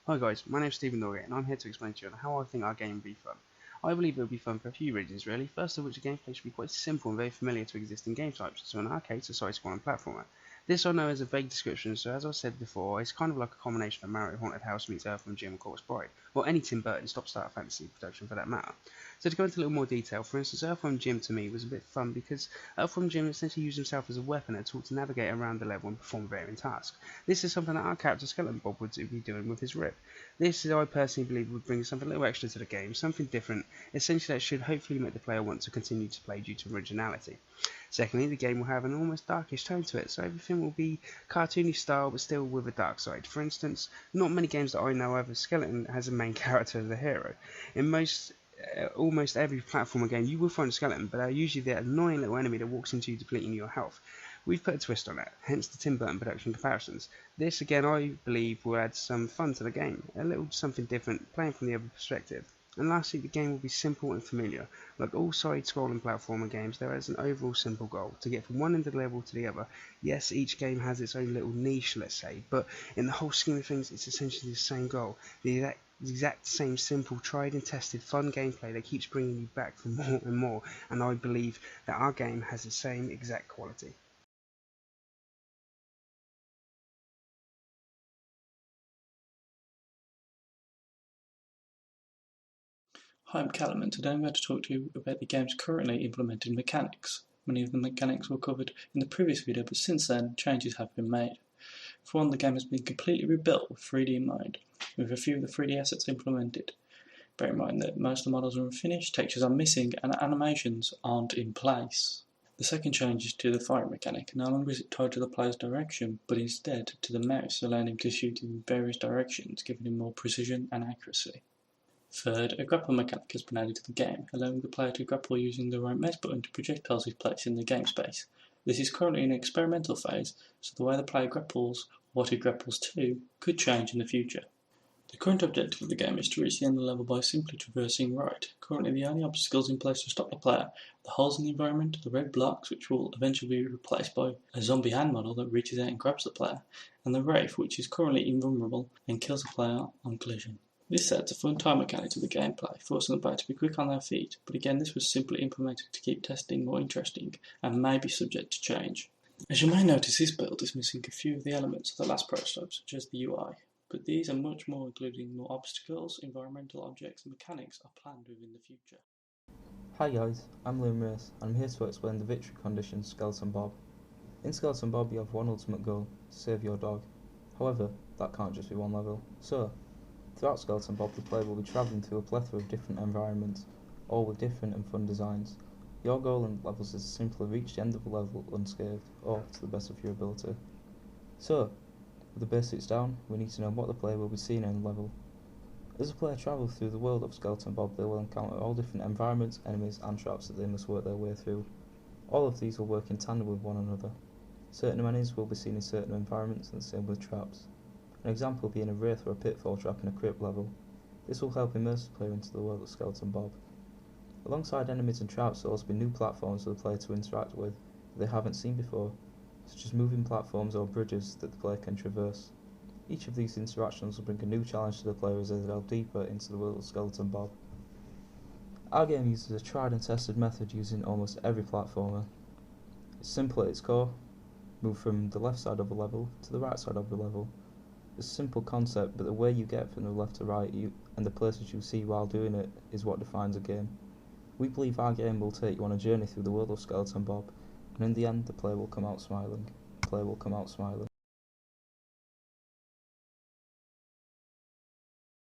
Hi guys, my name is Stephen Norgate and I'm here to explain to you on how I think our game would be fun. I believe it would be fun for a few reasons really. First of which, the gameplay should be quite simple and very familiar to existing game types, so in our case a side-scrolling platformer. This I know is a vague description, so as I said before, it's kind of like a combination of Mario Haunted House meets Earthworm Jim and Chorus Bride, or any Tim Burton stop-start fantasy production for that matter. So to go into a little more detail, for instance, Earthworm Jim to me was a bit fun because Earthworm Jim essentially used himself as a weapon and a tool to navigate around the level and perform varying tasks. This is something that our character Skeleton Bob would be doing with his rip. This, I personally believe, would bring something a little extra to the game, something different, essentially that should hopefully make the player want to continue to play due to originality. Secondly, the game will have an almost darkish tone to it, so everything will be cartoony style but still with a dark side. For instance, not many games that I know of, a skeleton has a main character as a hero. In almost every platformer game you will find a skeleton, but they're usually the annoying little enemy that walks into you depleting your health. We've put a twist on that, hence the Tim Burton production comparisons. This again I believe will add some fun to the game, a little something different, playing from the other perspective. And lastly, the game will be simple and familiar. Like all side-scrolling platformer games, there is an overall simple goal, to get from one end of the level to the other. Yes, each game has its own little niche, let's say, but in the whole scheme of things, it's essentially the same goal. The exact same simple, tried and tested, fun gameplay that keeps bringing you back for more and more, and I believe that our game has the same exact quality. Hi, I'm Callum, and today I'm going to talk to you about the game's currently implemented mechanics. Many of the mechanics were covered in the previous video, but since then, changes have been made. For one, the game has been completely rebuilt with 3D in mind, with a few of the 3D assets implemented. Bear in mind that most of the models are unfinished, textures are missing, and animations aren't in place. The second change is to the firing mechanic. No longer is it tied to the player's direction, but instead to the mouse, allowing him to shoot in various directions, giving him more precision and accuracy. Third, a grapple mechanic has been added to the game, allowing the player to grapple using the right mouse button to projectiles he places in the game space. This is currently in an experimental phase, so the way the player grapples, or what he grapples to, could change in the future. The current objective of the game is to reach the end of the level by simply traversing right. Currently the only obstacles in place to stop the player are the holes in the environment, the red blocks which will eventually be replaced by a zombie hand model that reaches out and grabs the player, and the Wraith which is currently invulnerable and kills the player on collision. This adds a fun time mechanic to the gameplay, forcing the player to be quick on their feet, but again this was simply implemented to keep testing more interesting and may be subject to change. As you may notice, this build is missing a few of the elements of the last prototype, such as the UI, but these and much more, including more obstacles, environmental objects and mechanics, are planned within the future. Hi guys, I'm Liam Race and I'm here to explain the victory condition Skeleton Bob. In Skeleton Bob you have one ultimate goal, to save your dog. However, that can't just be one level. So, throughout Skeleton Bob the player will be travelling through a plethora of different environments, all with different and fun designs. Your goal in levels is to simply reach the end of the level unscathed, or to the best of your ability. So, with the basics down, we need to know what the player will be seeing in the level. As the player travels through the world of Skeleton Bob, they will encounter all different environments, enemies and traps that they must work their way through. All of these will work in tandem with one another. Certain enemies will be seen in certain environments and the same with traps. An example being a wraith or a pitfall trap in a crypt level. This will help immerse the player into the world of Skeleton Bob. Alongside enemies and traps there will also be new platforms for the player to interact with that they haven't seen before, such as moving platforms or bridges that the player can traverse. Each of these interactions will bring a new challenge to the player as they delve deeper into the world of Skeleton Bob. Our game uses a tried and tested method using almost every platformer. It's simple at its core, move from the left side of the level to the right side of the level. It's a simple concept, but the way you get from the left to right and the places you see while doing it is what defines a game. We believe our game will take you on a journey through the world of Skeleton Bob, and in the end the player will come out smiling.